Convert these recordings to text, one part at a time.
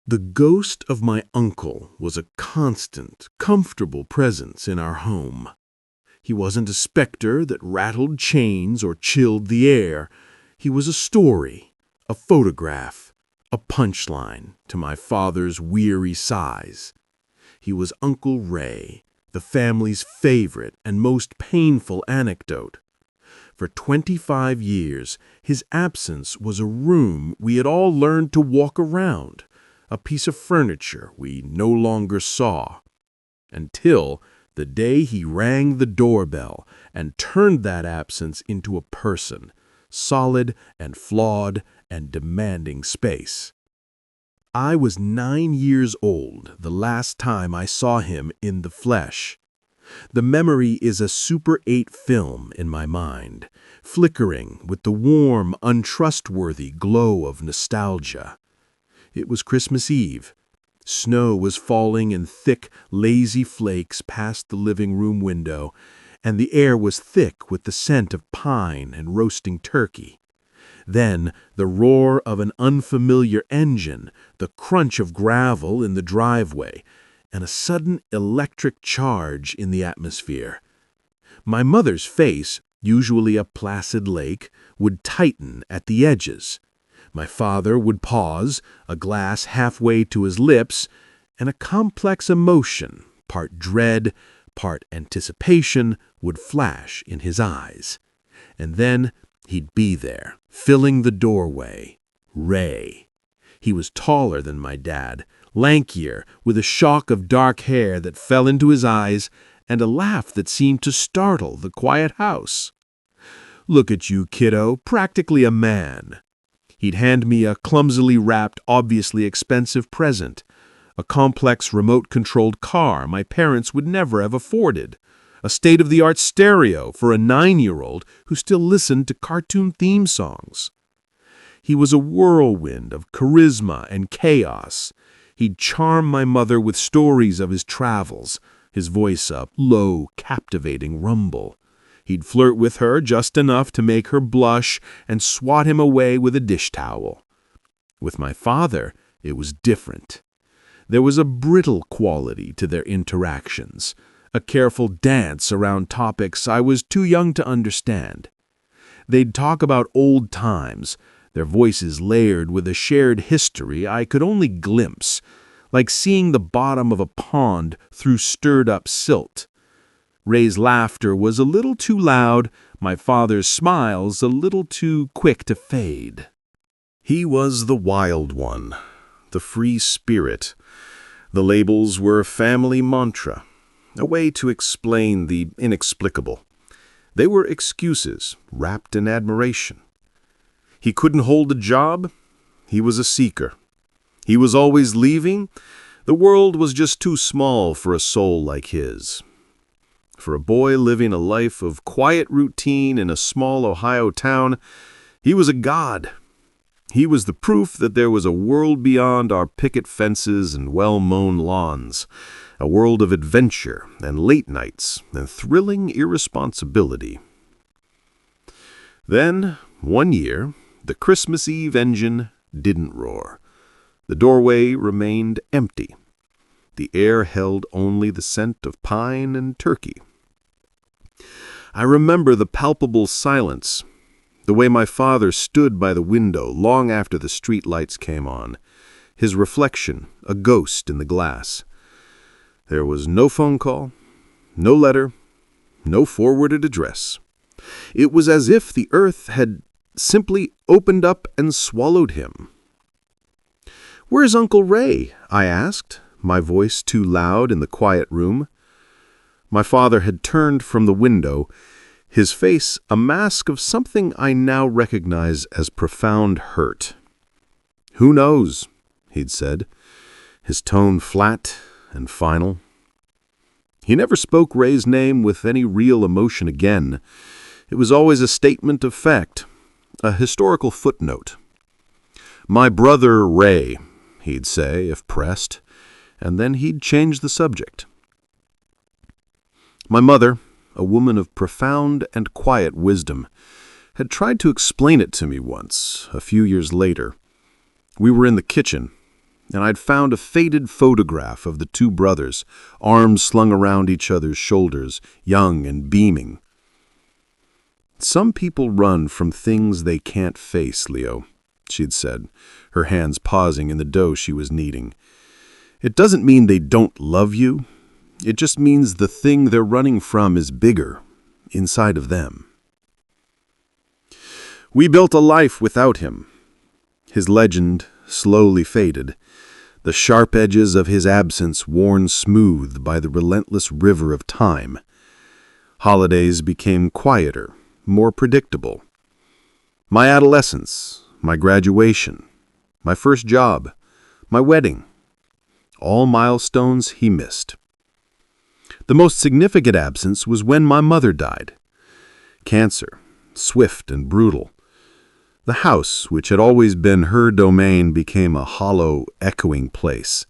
The ghost of my uncle was a constant, comfortable presence in our home. He wasn't a specter that rattled chains or chilled the air. He was a story, a photograph, a punchline to my father's weary sighs. He was Uncle Ray, the family's favorite and most painful anecdote. For 25 years, his absence was a room we had all learned to walk around, a piece of furniture we no longer saw, until the day he rang the doorbell and turned that absence into a person, solid and flawed and demanding space. I was 9 years old the last time I saw him in the flesh. The memory is a Super 8 film in my mind, flickering with the warm, untrustworthy glow of nostalgia. It was Christmas Eve. Snow was falling in thick, lazy flakes past the living room window, and the air was thick with the scent of pine and roasting turkey. Then the roar of an unfamiliar engine, the crunch of gravel in the driveway, and a sudden electric charge in the atmosphere. My mother's face, usually a placid lake, would tighten at the edges. My father would pause, a glass halfway to his lips, and a complex emotion, part dread, part anticipation, would flash in his eyes. And then he'd be there, filling the doorway. Ray. He was taller than my dad, lankier, with a shock of dark hair that fell into his eyes and a laugh that seemed to startle the quiet house. "Look at you, kiddo, practically a man." He'd hand me a clumsily wrapped, obviously expensive present, a complex remote-controlled car my parents would never have afforded, a state-of-the-art stereo for a 9-year-old who still listened to cartoon theme songs. He was a whirlwind of charisma and chaos. He'd charm my mother with stories of his travels, his voice a low, captivating rumble. He'd flirt with her just enough to make her blush and swat him away with a dish towel. With my father, it was different. There was a brittle quality to their interactions, a careful dance around topics I was too young to understand. They'd talk about old times, their voices layered with a shared history I could only glimpse, like seeing the bottom of a pond through stirred-up silt. Ray's laughter was a little too loud, my father's smiles a little too quick to fade. He was the wild one, the free spirit. The labels were a family mantra, a way to explain the inexplicable. They were excuses wrapped in admiration. He couldn't hold a job. He was a seeker. He was always leaving. The world was just too small for a soul like his. For a boy living a life of quiet routine in a small Ohio town, he was a god. He was the proof that there was a world beyond our picket fences and well-mown lawns, a world of adventure and late nights and thrilling irresponsibility. Then, one year, the Christmas Eve engine didn't roar. The doorway remained empty. The air held only the scent of pine and turkey. I remember the palpable silence, the way my father stood by the window long after the street lights came on, his reflection a ghost in the glass. There was no phone call, no letter, no forwarded address. It was as if the earth had simply opened up and swallowed him. "Where's Uncle Ray?" I asked, my voice too loud in the quiet room. My father had turned from the window, his face a mask of something I now recognize as profound hurt. "Who knows?" he'd said, his tone flat and final. He never spoke Ray's name with any real emotion again. It was always a statement of fact, a historical footnote. "My brother Ray," he'd say if pressed, and then he'd change the subject. My mother, a woman of profound and quiet wisdom, had tried to explain it to me once, a few years later. We were in the kitchen. and I'd found a faded photograph of the two brothers, arms slung around each other's shoulders, young and beaming. "Some people run from things they can't face, Leo," she'd said, her hands pausing in the dough she was kneading. "It doesn't mean they don't love you. It just means the thing they're running from is bigger, inside of them." We built a life without him. His legend slowly faded, the sharp edges of his absence worn smooth by the relentless river of time. Holidays became quieter, more predictable. My adolescence, my graduation, my first job, my wedding, all milestones he missed. The most significant absence was when my mother died. Cancer, swift and brutal. The house, which had always been her domain, became a hollow, echoing place.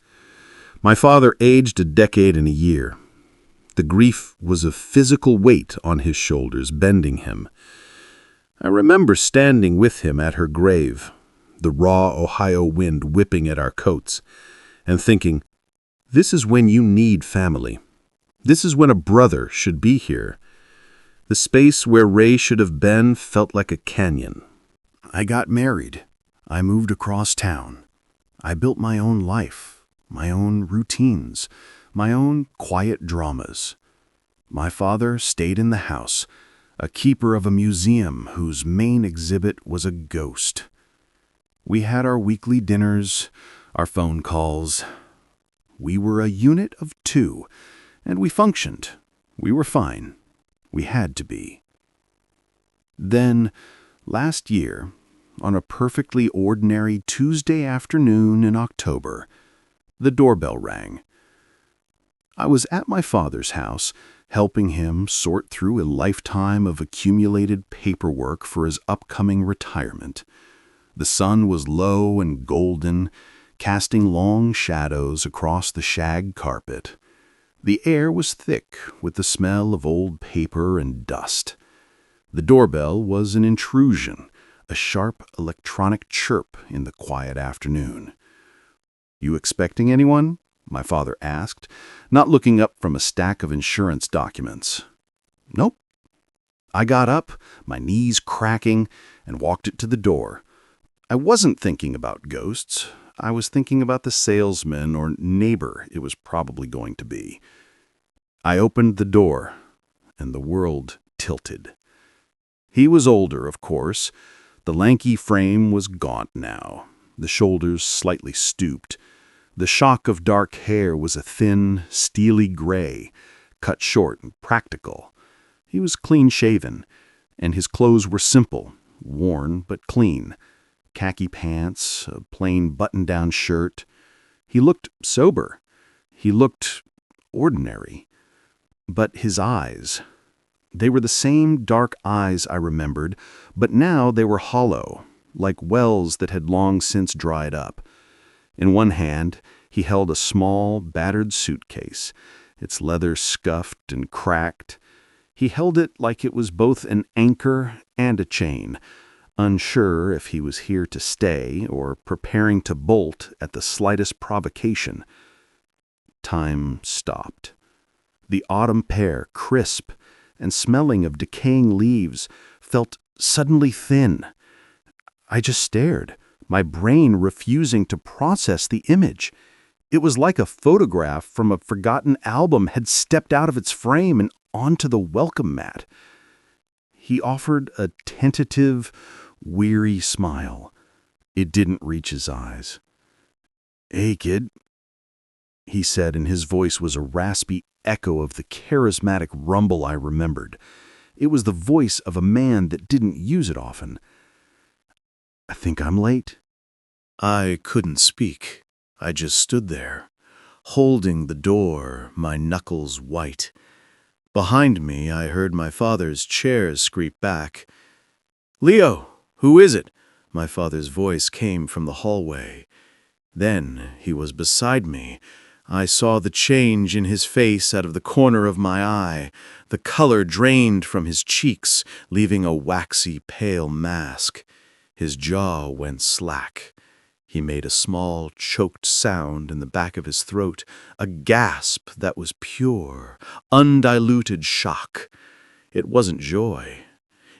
My father aged a decade and a year. The grief was a physical weight on his shoulders, bending him. I remember standing with him at her grave, the raw Ohio wind whipping at our coats, and thinking, this is when you need family. This is when a brother should be here. The space where Ray should have been felt like a canyon. I got married. I moved across town. I built my own life, my own routines, my own quiet dramas. My father stayed in the house, a keeper of a museum whose main exhibit was a ghost. We had our weekly dinners, our phone calls. We were a unit of two, and we functioned. We were fine. We had to be. Then, last year, on a perfectly ordinary Tuesday afternoon in October, the doorbell rang. I was at my father's house, helping him sort through a lifetime of accumulated paperwork for his upcoming retirement. The sun was low and golden, casting long shadows across the shag carpet. The air was thick with the smell of old paper and dust. The doorbell was an intrusion, a sharp electronic chirp in the quiet afternoon. "You expecting anyone?" my father asked, not looking up from a stack of insurance documents. "Nope." I got up, my knees cracking, and walked it to the door. I wasn't thinking about ghosts. I was thinking about the salesman or neighbor it was probably going to be. I opened the door, and the world tilted. He was older, of course. The lanky frame was gaunt now, the shoulders slightly stooped. The shock of dark hair was a thin, steely gray, cut short and practical. He was clean-shaven, and his clothes were simple, worn but clean. Khaki pants, a plain button-down shirt. He looked sober. He looked ordinary. But his eyes, they were the same dark eyes I remembered, but now they were hollow, like wells that had long since dried up. In one hand, he held a small, battered suitcase, its leather scuffed and cracked. He held it like it was both an anchor and a chain, unsure if he was here to stay or preparing to bolt at the slightest provocation. Time stopped. The autumn pear, crisp and smelling of decaying leaves, felt suddenly thin. I just stared, my brain refusing to process the image. It was like a photograph from a forgotten album had stepped out of its frame and onto the welcome mat. He offered a tentative, weary smile. It didn't reach his eyes. "Hey, kid," he said, and his voice was a raspy echo of the charismatic rumble I remembered. It was the voice of a man that didn't use it often. "I think I'm late." I couldn't speak. I just stood there, holding the door, my knuckles white. Behind me, I heard my father's chairs screep back. "Leo, who is it?" My father's voice came from the hallway. Then he was beside me. I saw the change in his face out of the corner of my eye. The color drained from his cheeks, leaving a waxy, pale mask. His jaw went slack. He made a small, choked sound in the back of his throat, a gasp that was pure, undiluted shock. It wasn't joy.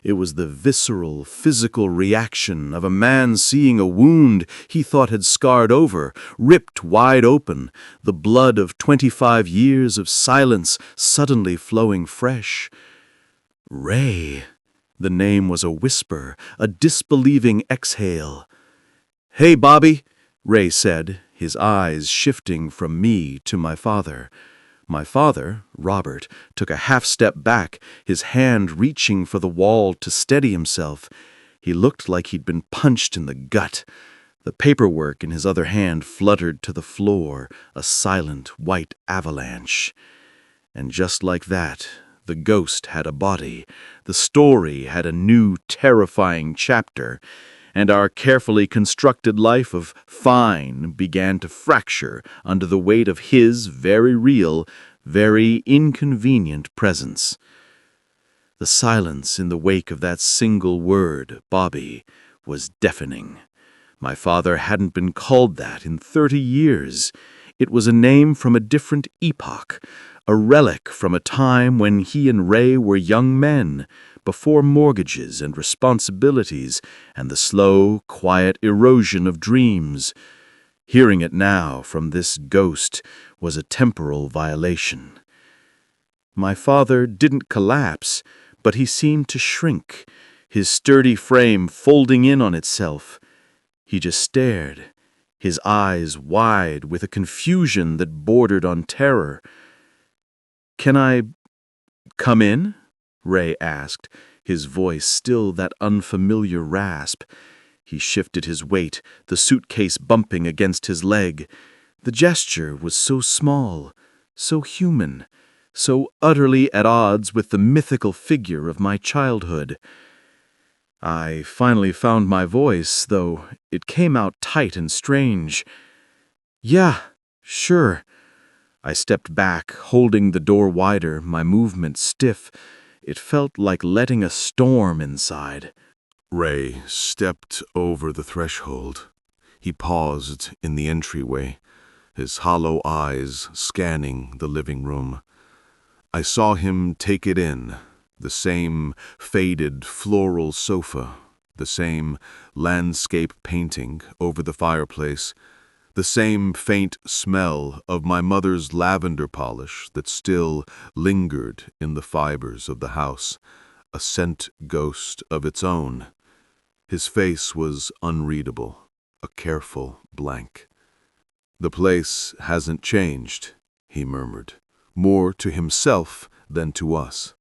It was the visceral, physical reaction of a man seeing a wound he thought had scarred over, ripped wide open, the blood of 25 years of silence suddenly flowing fresh. Ray. The name was a whisper, a disbelieving exhale. "Hey, Bobby," Ray said, his eyes shifting from me to my father. My father, Robert, took a half-step back, his hand reaching for the wall to steady himself. He looked like he'd been punched in the gut. The paperwork in his other hand fluttered to the floor, a silent white avalanche. And just like that, the ghost had a body. The story had a new, terrifying chapter. And our carefully constructed life of fine began to fracture under the weight of his very real, very inconvenient presence. The silence in the wake of that single word, Bobby, was deafening. My father hadn't been called that in 30 years. It was a name from a different epoch, a relic from a time when he and Ray were young men, before mortgages and responsibilities and the slow, quiet erosion of dreams. Hearing it now from this ghost was a temporal violation. My father didn't collapse, but he seemed to shrink, his sturdy frame folding in on itself. He just stared, his eyes wide with a confusion that bordered on terror. "Can I come in?" Ray asked, his voice still that unfamiliar rasp. He shifted his weight, the suitcase bumping against his leg. The gesture was so small, so human, so utterly at odds with the mythical figure of my childhood. I finally found my voice, though it came out tight and strange. "Yeah, sure." I stepped back, holding the door wider, my movement stiff. It felt like letting a storm inside. Ray stepped over the threshold. He paused in the entryway, his hollow eyes scanning the living room. I saw him take it in, the same faded floral sofa, the same landscape painting over the fireplace, the same faint smell of my mother's lavender polish that still lingered in the fibers of the house, a scent ghost of its own. His face was unreadable, a careful blank. "The place hasn't changed," he murmured, more to himself than to us.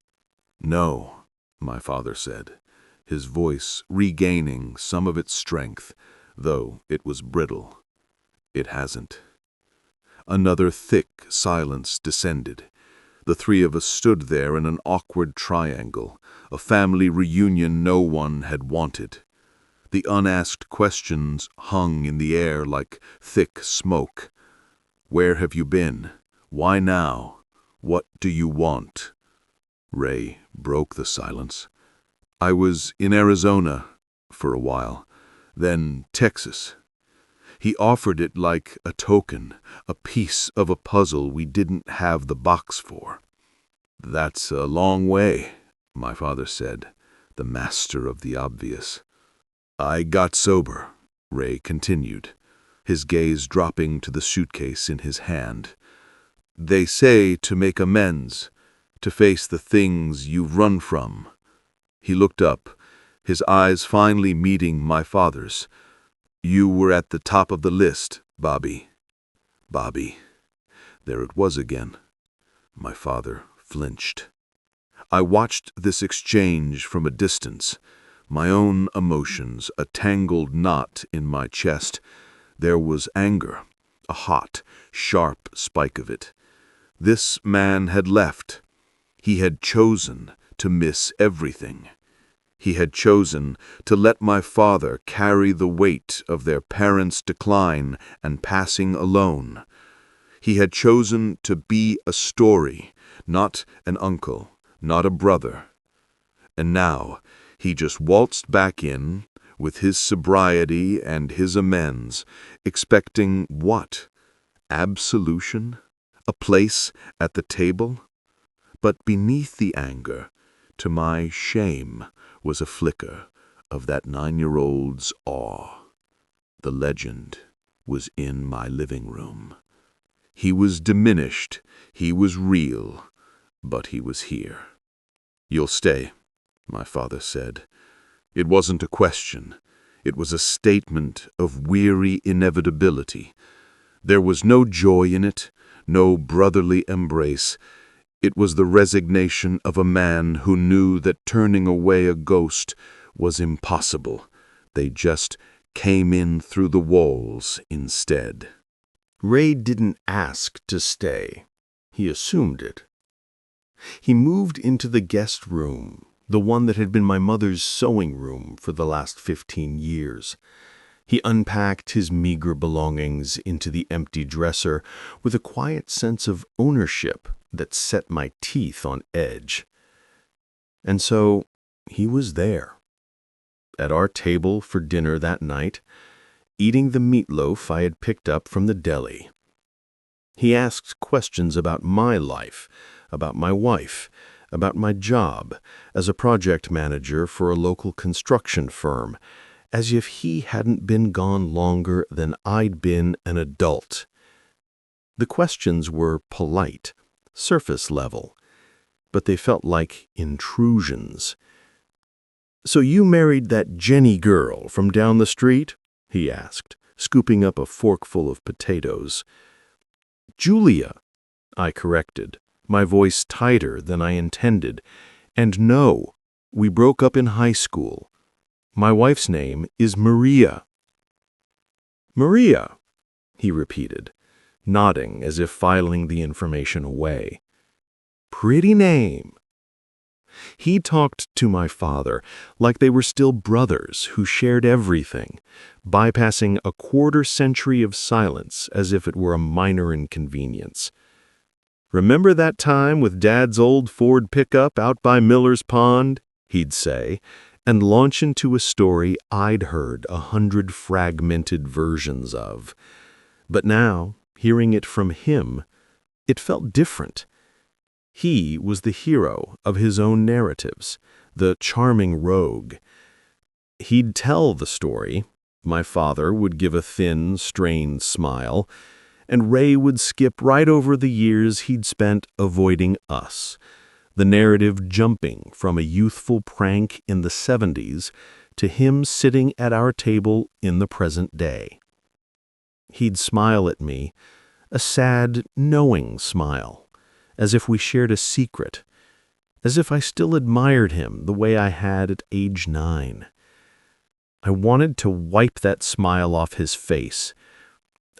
"No," my father said, his voice regaining some of its strength, though it was brittle. "It hasn't." Another thick silence descended. The three of us stood there in an awkward triangle, a family reunion no one had wanted. The unasked questions hung in the air like thick smoke. "Where have you been? Why now? What do you want?" Ray broke the silence. "I was in Arizona for a while, then Texas." He offered it like a token, a piece of a puzzle we didn't have the box for. "That's a long way," my father said, the master of the obvious. "I got sober," Ray continued, his gaze dropping to the suitcase in his hand. "They say to make amends, to face the things you've run from." He looked up, his eyes finally meeting my father's. "You were at the top of the list, Bobby." Bobby. There it was again. My father flinched. I watched this exchange from a distance, my own emotions a tangled knot in my chest. There was anger, a hot, sharp spike of it. This man had left. He had chosen to miss everything. He had chosen to let my father carry the weight of their parents' decline and passing alone. He had chosen to be a story, not an uncle, not a brother. And now he just waltzed back in with his sobriety and his amends, expecting what? Absolution? A place at the table? But beneath the anger, to my shame, was a flicker of that 9-year-old's awe. The legend was in my living room. He was diminished, he was real, but he was here. "You'll stay," my father said. It wasn't a question. It was a statement of weary inevitability. There was no joy in it, no brotherly embrace. It was the resignation of a man who knew that turning away a ghost was impossible. They just came in through the walls instead. Ray didn't ask to stay. He assumed it. He moved into the guest room, the one that had been my mother's sewing room for the last 15 years. He unpacked his meager belongings into the empty dresser with a quiet sense of ownership that set my teeth on edge. And so he was there, at our table for dinner that night, eating the meatloaf I had picked up from the deli. He asked questions about my life, about my wife, about my job as a project manager for a local construction firm, as if he hadn't been gone longer than I'd been an adult. The questions were polite, surface level, but they felt like intrusions. "So you married that Jenny girl from down the street?" he asked, scooping up a forkful of potatoes. "Julia," I corrected, my voice tighter than I intended. "And no, we broke up in high school. My wife's name is Maria." "Maria," he repeated, nodding as if filing the information away. "Pretty name." He talked to my father like they were still brothers who shared everything, bypassing a quarter-century of silence as if it were a minor inconvenience. "Remember that time with Dad's old Ford pickup out by Miller's Pond?" he'd say, and launch into a story I'd heard 100 fragmented versions of. But now, hearing it from him, it felt different. He was the hero of his own narratives, the charming rogue. He'd tell the story, my father would give a thin, strained smile, and Ray would skip right over the years he'd spent avoiding us, the narrative jumping from a youthful prank in the 70s to him sitting at our table in the present day. He'd smile at me, a sad, knowing smile, as if we shared a secret, as if I still admired him the way I had at age 9. I wanted to wipe that smile off his face.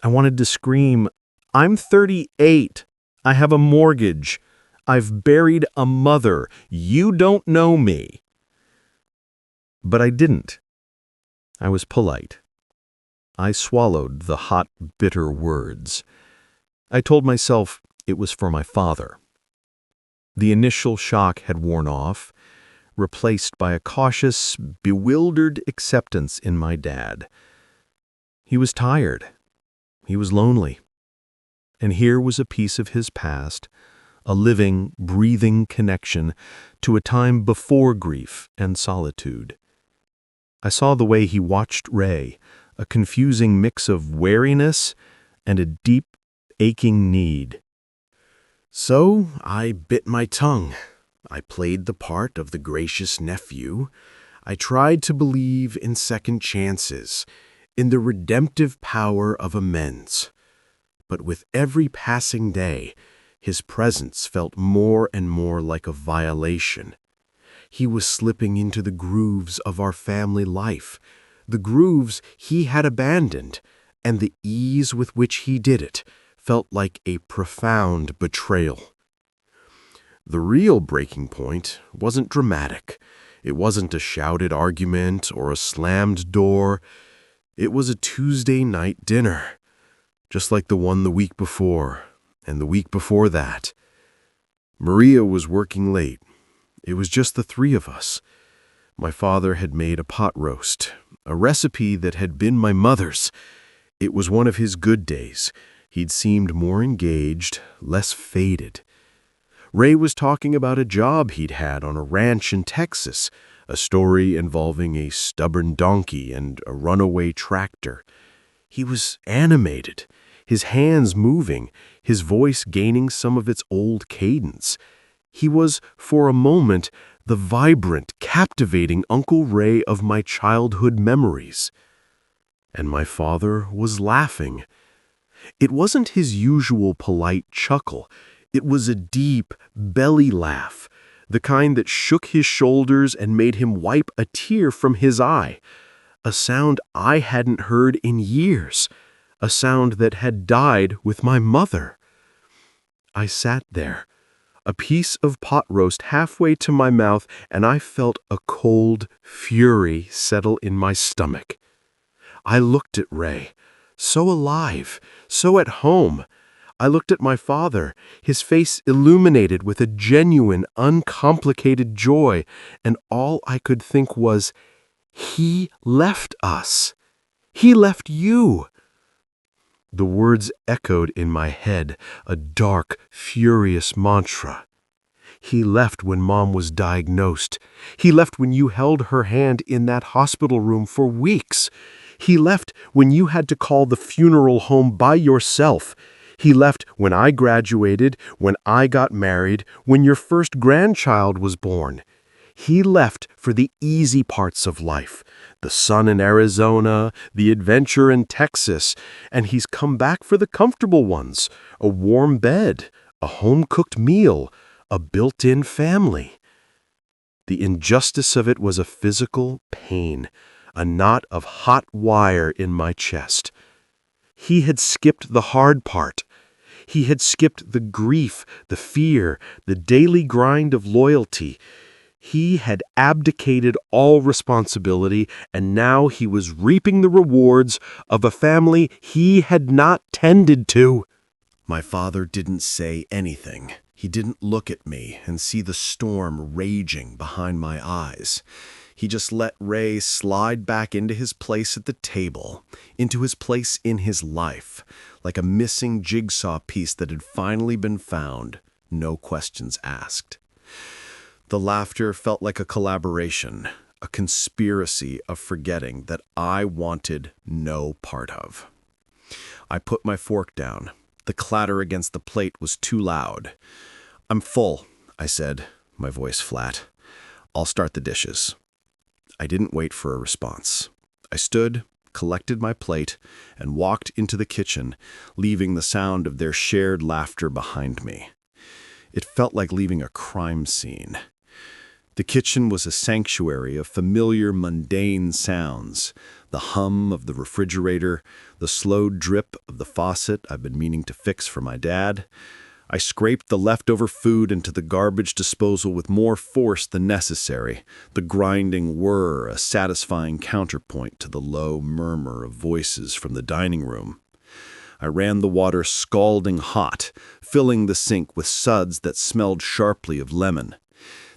I wanted to scream, "I'm 38. I have a mortgage. I've buried a mother. You don't know me." But I didn't. I was polite. I swallowed the hot, bitter words. I told myself it was for my father. The initial shock had worn off, replaced by a cautious, bewildered acceptance in my dad. He was tired. He was lonely. And here was a piece of his past, a living, breathing connection to a time before grief and solitude. I saw the way he watched Ray, a confusing mix of wariness and a deep, aching need. So I bit my tongue. I played the part of the gracious nephew. I tried to believe in second chances, in the redemptive power of amends. But with every passing day, his presence felt more and more like a violation. He was slipping into the grooves of our family life, the grooves he had abandoned, and the ease with which he did it felt like a profound betrayal. The real breaking point wasn't dramatic. It wasn't a shouted argument or a slammed door. It was a Tuesday night dinner, just like the one the week before, and the week before that. Maria was working late. It was just the three of us. My father had made a pot roast, a recipe that had been my mother's. It was one of his good days. He'd seemed more engaged, less faded. Ray was talking about a job he'd had on a ranch in Texas, a story involving a stubborn donkey and a runaway tractor. He was animated, his hands moving, his voice gaining some of its old cadence. He was, for a moment, the vibrant, captivating Uncle Ray of my childhood memories. And my father was laughing. It wasn't his usual polite chuckle. It was a deep, belly laugh, the kind that shook his shoulders and made him wipe a tear from his eye, a sound I hadn't heard in years, a sound that had died with my mother. I sat there, a piece of pot roast halfway to my mouth, and I felt a cold fury settle in my stomach. I looked at Ray, so alive, so at home. I looked at my father, his face illuminated with a genuine, uncomplicated joy, and all I could think was, he left us. He left you. The words echoed in my head, a dark, furious mantra. He left when Mom was diagnosed. He left when you held her hand in that hospital room for weeks. He left when you had to call the funeral home by yourself. He left when I graduated, when I got married, when your first grandchild was born. He left for the easy parts of life, the sun in Arizona, the adventure in Texas, and he's come back for the comfortable ones, a warm bed, a home-cooked meal, a built-in family. The injustice of it was a physical pain, a knot of hot wire in my chest. He had skipped the hard part. He had skipped the grief, the fear, the daily grind of loyalty. He had abdicated all responsibility, and now he was reaping the rewards of a family he had not tended to. My father didn't say anything. He didn't look at me and see the storm raging behind my eyes. He just let Ray slide back into his place at the table, into his place in his life, like a missing jigsaw piece that had finally been found, no questions asked. The laughter felt like a collaboration, a conspiracy of forgetting that I wanted no part of. I put my fork down. The clatter against the plate was too loud. "I'm full," I said, my voice flat. "I'll start the dishes." I didn't wait for a response. I stood, collected my plate, and walked into the kitchen, leaving the sound of their shared laughter behind me. It felt like leaving a crime scene. The kitchen was a sanctuary of familiar, mundane sounds, the hum of the refrigerator, the slow drip of the faucet I've been meaning to fix for my dad. I scraped the leftover food into the garbage disposal with more force than necessary, the grinding whir a satisfying counterpoint to the low murmur of voices from the dining room. I ran the water scalding hot, filling the sink with suds that smelled sharply of lemon.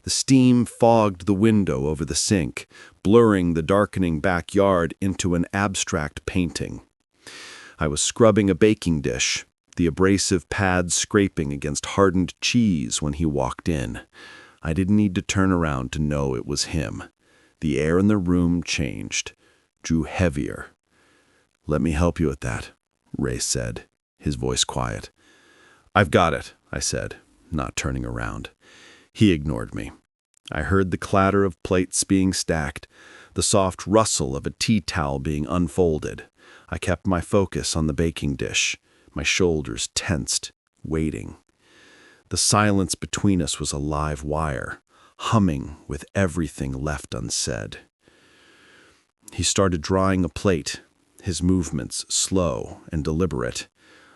The steam fogged the window over the sink, blurring the darkening backyard into an abstract painting. I was scrubbing a baking dish, the abrasive pad scraping against hardened cheese when he walked in. I didn't need to turn around to know it was him. The air in the room changed, drew heavier. "Let me help you with that," Ray said, his voice quiet. "I've got it," I said, not turning around. He ignored me. I heard the clatter of plates being stacked, the soft rustle of a tea towel being unfolded. I kept my focus on the baking dish, my shoulders tensed, waiting. The silence between us was a live wire, humming with everything left unsaid. He started drawing a plate, his movements slow and deliberate.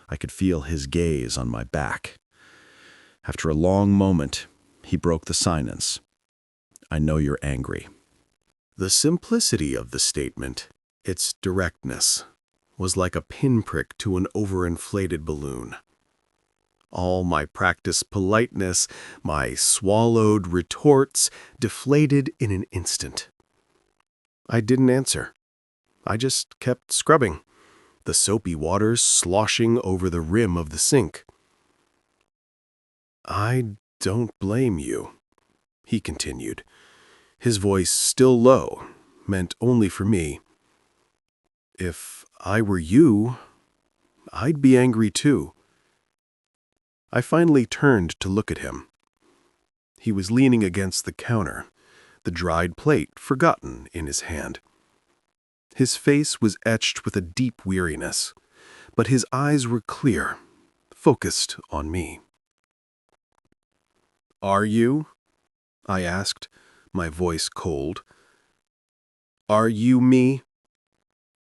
I could feel his gaze on my back. After a long moment, he broke the silence. "I know you're angry." The simplicity of the statement, its directness, was like a pinprick to an overinflated balloon. All my practiced politeness, my swallowed retorts, deflated in an instant. I didn't answer. I just kept scrubbing, the soapy waters sloshing over the rim of the sink. "I don't blame you," he continued, his voice still low, meant only for me. "If I were you, I'd be angry too." I finally turned to look at him. He was leaning against the counter, the dried plate forgotten in his hand. His face was etched with a deep weariness, but his eyes were clear, focused on me. "Are you?" I asked, my voice cold. "Are you me?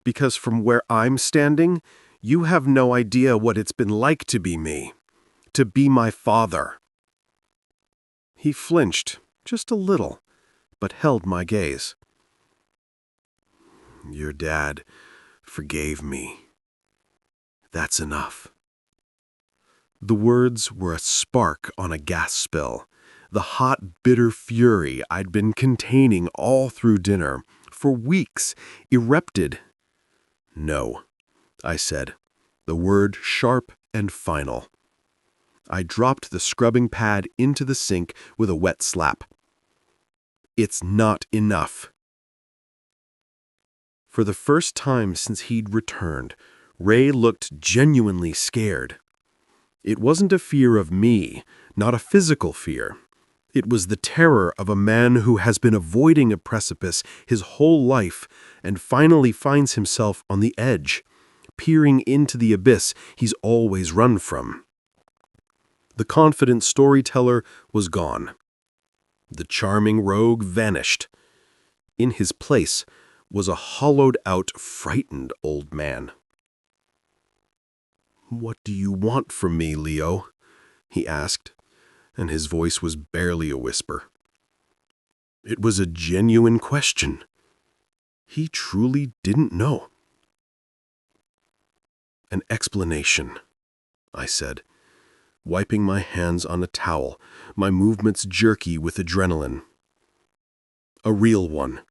Because from where I'm standing, you have no idea what it's been like to be me, to be my father." He flinched, just a little, but held my gaze. "Your dad forgave me. That's enough." The words were a spark on a gas spill, the hot, bitter fury I'd been containing all through dinner, for weeks, erupted. "No," I said, the word sharp and final. I dropped the scrubbing pad into the sink with a wet slap. "It's not enough." For the first time since he'd returned, Ray looked genuinely scared. It wasn't a fear of me, not a physical fear. It was the terror of a man who has been avoiding a precipice his whole life and finally finds himself on the edge, peering into the abyss he's always run from. The confident storyteller was gone. The charming rogue vanished. In his place was a hollowed-out, frightened old man. "What do you want from me, Leo?" he asked, and his voice was barely a whisper. It was a genuine question. He truly didn't know. "An explanation," I said, wiping my hands on a towel, my movements jerky with adrenaline. "A real one.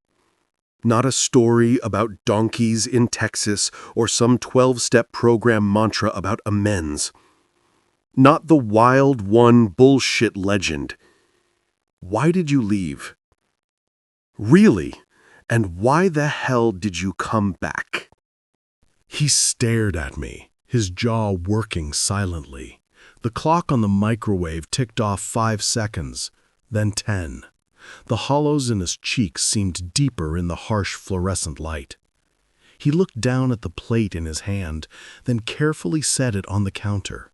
Not a story about donkeys in Texas or some 12-step program mantra about amends. Not the wild one bullshit legend. Why did you leave? Really? And why the hell did you come back?" He stared at me, his jaw working silently. The clock on the microwave ticked off 5 seconds, then 10. The hollows in his cheeks seemed deeper in the harsh fluorescent light. He looked down at the plate in his hand, then carefully set it on the counter.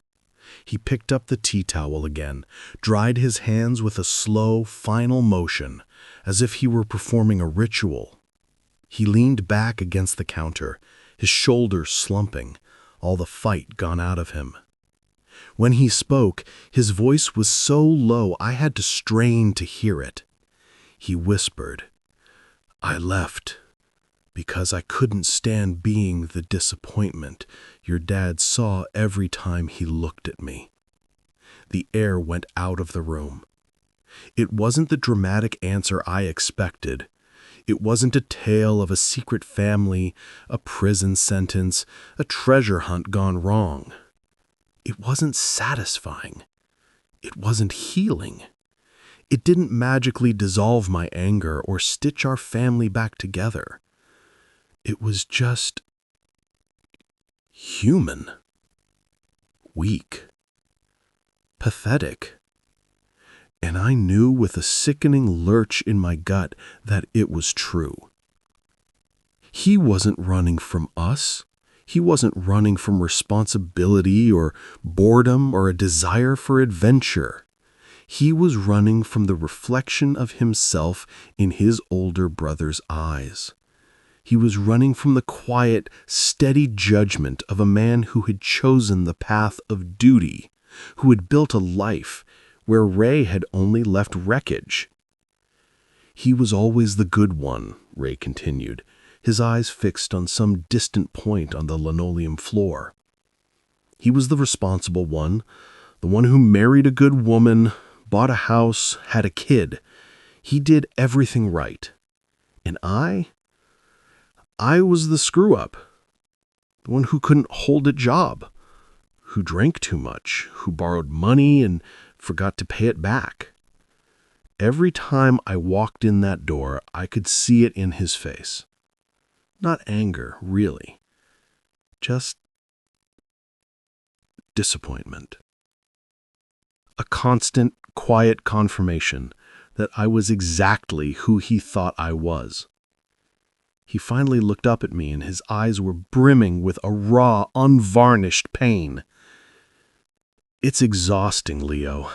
He picked up the tea towel again, dried his hands with a slow, final motion, as if he were performing a ritual. He leaned back against the counter, his shoulders slumping, all the fight gone out of him. When he spoke, his voice was so low I had to strain to hear it. He whispered, "I left because I couldn't stand being the disappointment your dad saw every time he looked at me." The air went out of the room. It wasn't the dramatic answer I expected. It wasn't a tale of a secret family, a prison sentence, a treasure hunt gone wrong. It wasn't satisfying. It wasn't healing. It didn't magically dissolve my anger or stitch our family back together. It was just human. Weak. Pathetic. And I knew with a sickening lurch in my gut that it was true. He wasn't running from us. He wasn't running from responsibility or boredom or a desire for adventure. He was running from the reflection of himself in his older brother's eyes. He was running from the quiet, steady judgment of a man who had chosen the path of duty, who had built a life where Ray had only left wreckage. "He was always the good one," Ray continued, his eyes fixed on some distant point on the linoleum floor. "He was the responsible one, the one who married a good woman, bought a house, had a kid. He did everything right. And I I was the screw-up, the one who couldn't hold a job, who drank too much, who borrowed money and forgot to pay it back. Every time I walked in that door, I could see it in his face. Not anger, really. Just disappointment. A constant, quiet confirmation that I was exactly who he thought I was. He finally looked up at me, and his eyes were brimming with a raw, unvarnished pain. It's exhausting, Leo,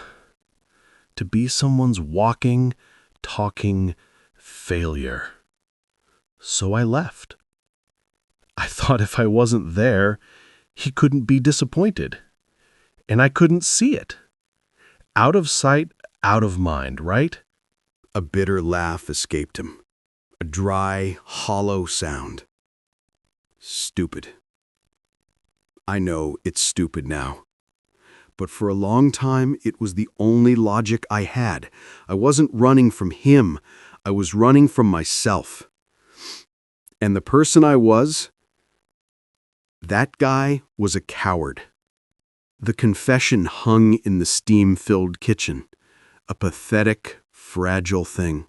to be someone's walking, talking failure. So I left. I thought if I wasn't there, he couldn't be disappointed. And I couldn't see it. Out of sight, out of mind, right? A bitter laugh escaped him. A dry, hollow sound. Stupid. I know it's stupid now. But for a long time, it was the only logic I had. I wasn't running from him. I was running from myself. And the person I was, that guy was a coward. The confession hung in the steam-filled kitchen, a pathetic, fragile thing.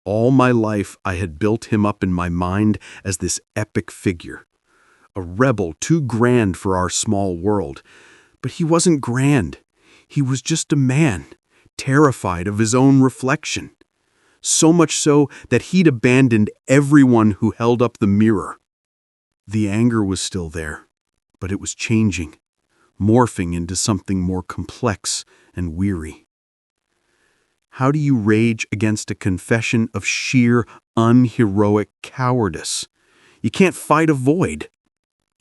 All my life I had built him up in my mind as this epic figure, a rebel too grand for our small world. But he wasn't grand. He was just a man, terrified of his own reflection. So much so that he'd abandoned everyone who held up the mirror. The anger was still there, but it was changing, morphing into something more complex and weary. How do you rage against a confession of sheer, unheroic cowardice? You can't fight a void.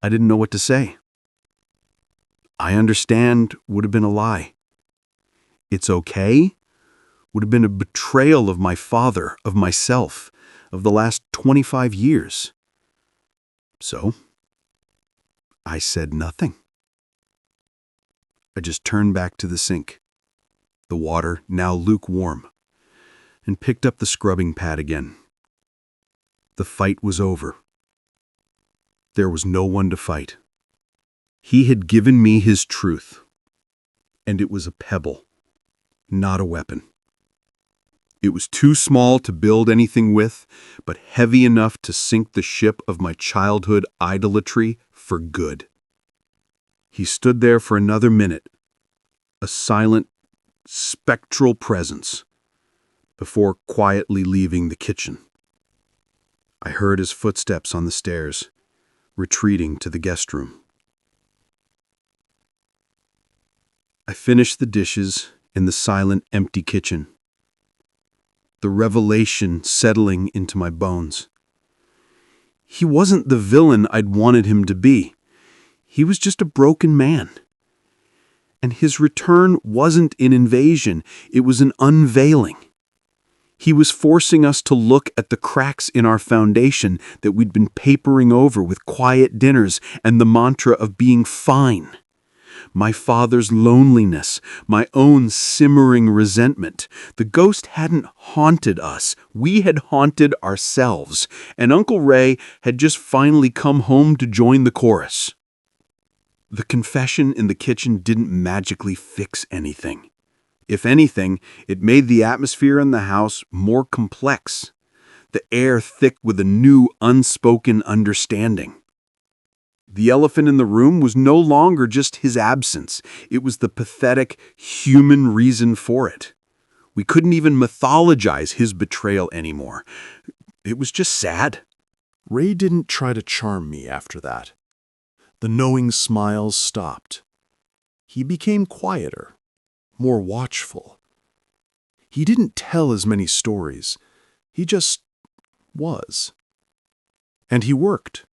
I didn't know what to say. I understand would have been a lie. It's okay would have been a betrayal of my father, of myself, of the last 25 years. So, I said nothing. I just turned back to the sink, the water now lukewarm, and picked up the scrubbing pad again. The fight was over. There was no one to fight. He had given me his truth, and it was a pebble, not a weapon. It was too small to build anything with, but heavy enough to sink the ship of my childhood idolatry for good. He stood there for another minute, a silent, spectral presence, before quietly leaving the kitchen. I heard his footsteps on the stairs, retreating to the guest room. I finished the dishes in the silent, empty kitchen, the revelation settling into my bones. He wasn't the villain I'd wanted him to be. He was just a broken man. And his return wasn't an invasion, it was an unveiling. He was forcing us to look at the cracks in our foundation that we'd been papering over with quiet dinners and the mantra of being fine. My father's loneliness, my own simmering resentment. The ghost hadn't haunted us. We had haunted ourselves. And Uncle Ray had just finally come home to join the chorus. The confession in the kitchen didn't magically fix anything. If anything, it made the atmosphere in the house more complex, the air thick with a new unspoken understanding. The elephant in the room was no longer just his absence. It was the pathetic human reason for it. We couldn't even mythologize his betrayal anymore. It was just sad. Ray didn't try to charm me after that. The knowing smiles stopped. He became quieter, more watchful. He didn't tell as many stories. He just was. And he worked.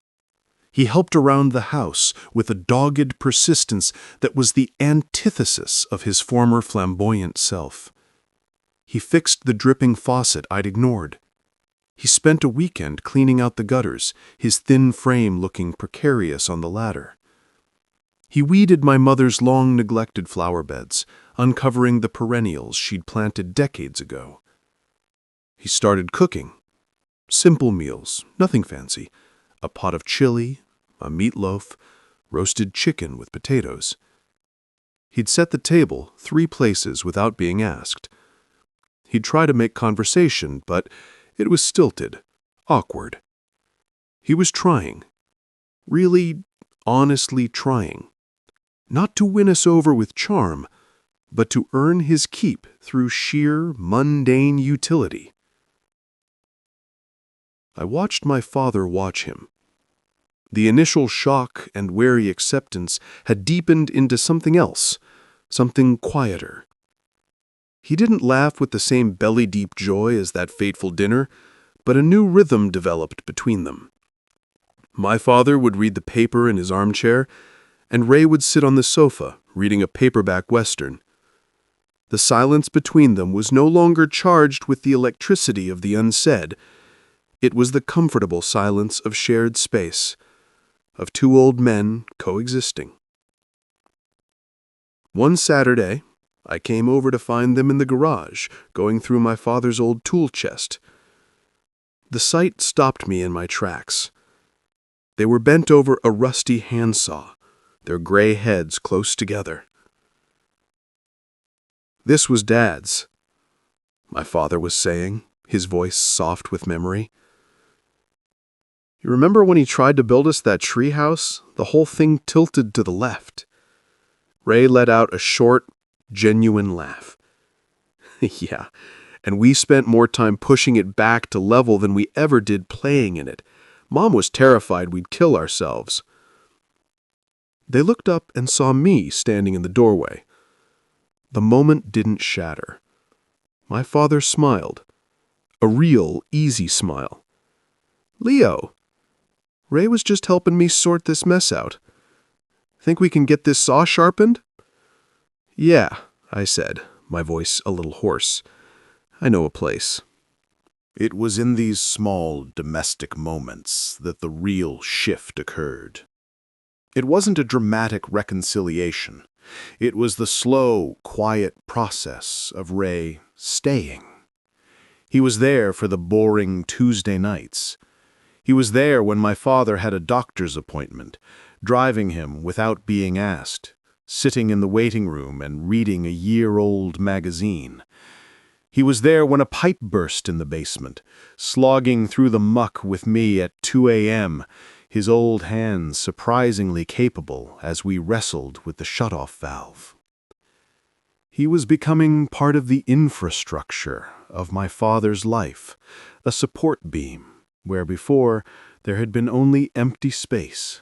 He helped around the house with a dogged persistence that was the antithesis of his former flamboyant self. He fixed the dripping faucet I'd ignored. He spent a weekend cleaning out the gutters, his thin frame looking precarious on the ladder. He weeded my mother's long-neglected flower beds, uncovering the perennials she'd planted decades ago. He started cooking, Simple meals, nothing fancy. A pot of chili, a meatloaf, roasted chicken with potatoes. He'd set the table 3 places without being asked. He'd try to make conversation, but it was stilted, awkward. He was trying. Really, honestly trying. Not to win us over with charm, but to earn his keep through sheer, mundane utility. I watched my father watch him. The initial shock and wary acceptance had deepened into something else, something quieter. He didn't laugh with the same belly-deep joy as that fateful dinner, but a new rhythm developed between them. My father would read the paper in his armchair, and Ray would sit on the sofa, reading a paperback Western. The silence between them was no longer charged with the electricity of the unsaid. It was the comfortable silence of shared space, of 2 old men coexisting. One Saturday, I came over to find them in the garage, going through my father's old tool chest. The sight stopped me in my tracks. They were bent over a rusty handsaw, their gray heads close together. "This was Dad's," my father was saying, his voice soft with memory. "You remember when he tried to build us that tree house? The whole thing tilted to the left." Ray let out a short, genuine laugh. "Yeah, and we spent more time pushing it back to level than we ever did playing in it. Mom was terrified we'd kill ourselves." They looked up and saw me standing in the doorway. The moment didn't shatter. My father smiled. A real, easy smile. "Leo, Ray was just helping me sort this mess out. Think we can get this saw sharpened?" "Yeah," I said, my voice a little hoarse. "I know a place." It was in these small domestic moments that the real shift occurred. It wasn't a dramatic reconciliation. It was the slow, quiet process of Ray staying. He was there for the boring Tuesday nights. He was there when my father had a doctor's appointment, driving him without being asked, sitting in the waiting room and reading a year-old magazine. He was there when a pipe burst in the basement, slogging through the muck with me at 2 a.m., his old hands surprisingly capable as we wrestled with the shutoff valve. He was becoming part of the infrastructure of my father's life, a support beam, where before there had been only empty space.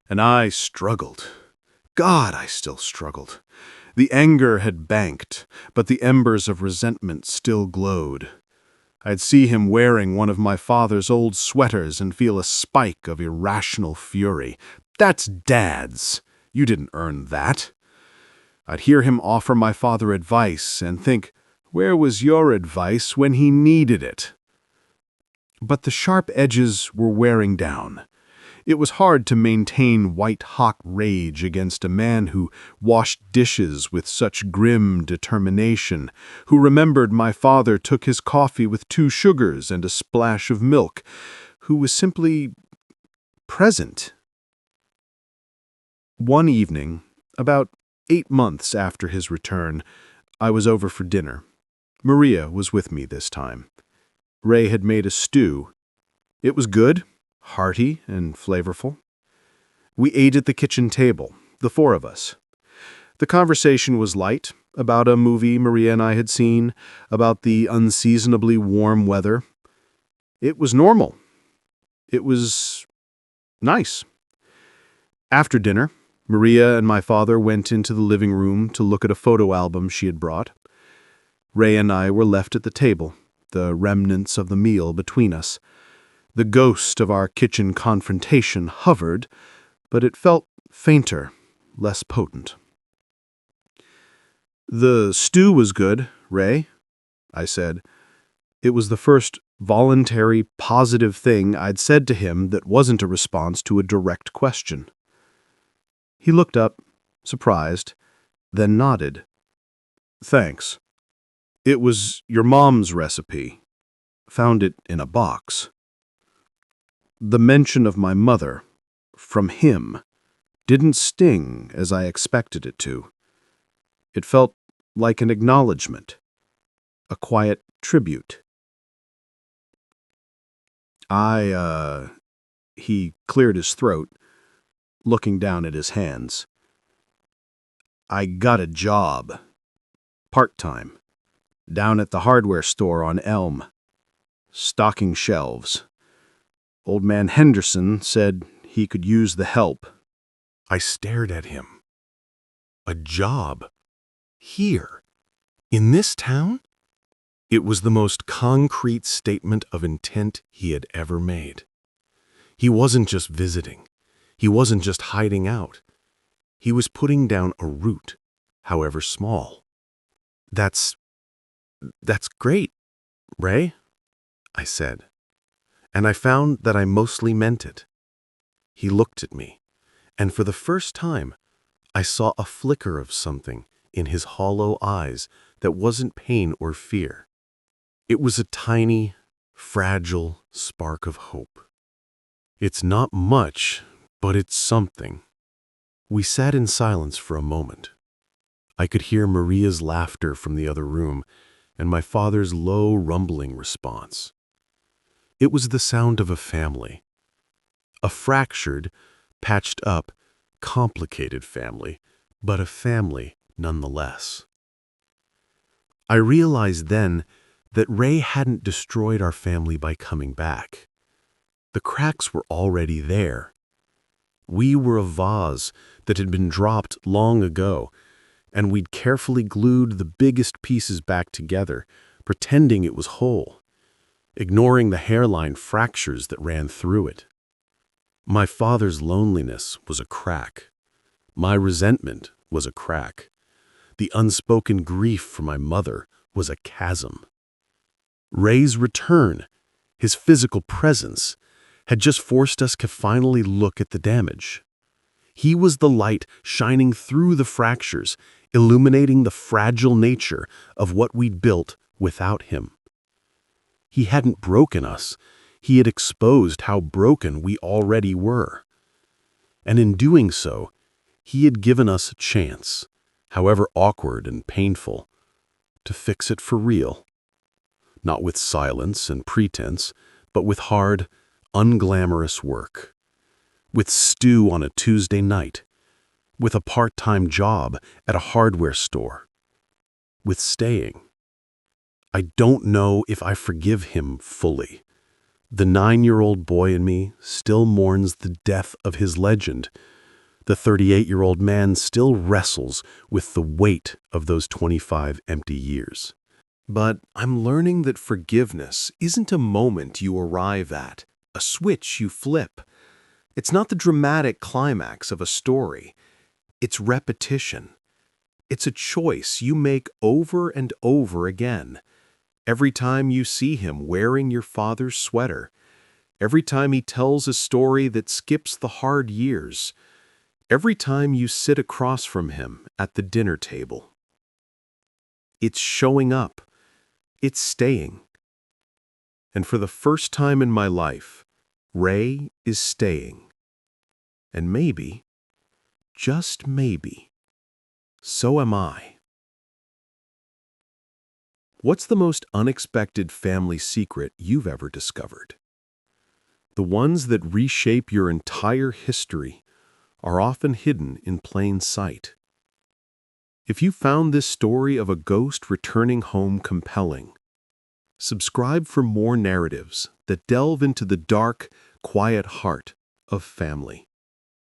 And I struggled. God, I still struggled. The anger had banked, but the embers of resentment still glowed. I'd see him wearing one of my father's old sweaters and feel a spike of irrational fury. "That's Dad's. You didn't earn that." I'd hear him offer my father advice and think, where was your advice when he needed it? But the sharp edges were wearing down. It was hard to maintain white-hot rage against a man who washed dishes with such grim determination, who remembered my father took his coffee with 2 sugars and a splash of milk, who was simply present. One evening, about 8 months after his return, I was over for dinner. Maria was with me this time. Ray had made a stew. It was good, hearty and flavorful. We ate at the kitchen table, the 4 of us. The conversation was light, about a movie Maria and I had seen, about the unseasonably warm weather. It was normal. It was nice. After dinner, Maria and my father went into the living room to look at a photo album she had brought. Ray and I were left at the table, the remnants of the meal between us. The ghost of our kitchen confrontation hovered, but it felt fainter, less potent. "The stew was good, Ray," I said. It was the first voluntary, positive thing I'd said to him that wasn't a response to a direct question. He looked up, surprised, then nodded. "Thanks. It was your mom's recipe." found it in a box. The mention of my mother, from him, didn't sting as I expected it to. It felt like an acknowledgement, a quiet tribute. He cleared his throat, looking down at his hands. I got a job, part-time, down at the hardware store on Elm, stocking shelves. Old man Henderson said he could use the help. I stared at him. A job? Here? In this town? It was the most concrete statement of intent he had ever made. He wasn't just visiting. He wasn't just hiding out. He was putting down a root, however small. That's great, Ray, I said, and I found that I mostly meant it. He looked at me, and for the first time, I saw a flicker of something in his hollow eyes that wasn't pain or fear. It was a tiny, fragile spark of hope. It's not much, but it's something. We sat in silence for a moment. I could hear Maria's laughter from the other room and my father's low, rumbling response. It was the sound of a family. A fractured, patched up, complicated family, but a family nonetheless. I realized then that Ray hadn't destroyed our family by coming back. The cracks were already there. We were a vase that had been dropped long ago, and we'd carefully glued the biggest pieces back together, pretending it was whole, ignoring the hairline fractures that ran through it. My father's loneliness was a crack. My resentment was a crack. The unspoken grief for my mother was a chasm. Ray's return, his physical presence, had just forced us to finally look at the damage. He was the light shining through the fractures, illuminating the fragile nature of what we'd built without him. He hadn't broken us. He had exposed how broken we already were. And in doing so, he had given us a chance, however awkward and painful, to fix it for real. Not with silence and pretense, but with hard, unglamorous work. With stew on a Tuesday night. With a part-time job at a hardware store. With staying. I don't know if I forgive him fully. The 9-year-old boy in me still mourns the death of his legend. The 38-year-old man still wrestles with the weight of those 25 empty years. But I'm learning that forgiveness isn't a moment you arrive at, a switch you flip. It's not the dramatic climax of a story. It's repetition. It's a choice you make over and over again. Every time you see him wearing your father's sweater, every time he tells a story that skips the hard years, every time you sit across from him at the dinner table. It's showing up. It's staying. And for the first time in my life, Ray is staying. And maybe, just maybe, so am I. What's the most unexpected family secret you've ever discovered? The ones that reshape your entire history are often hidden in plain sight. If you found this story of a ghost returning home compelling, subscribe for more narratives that delve into the dark, quiet heart of family.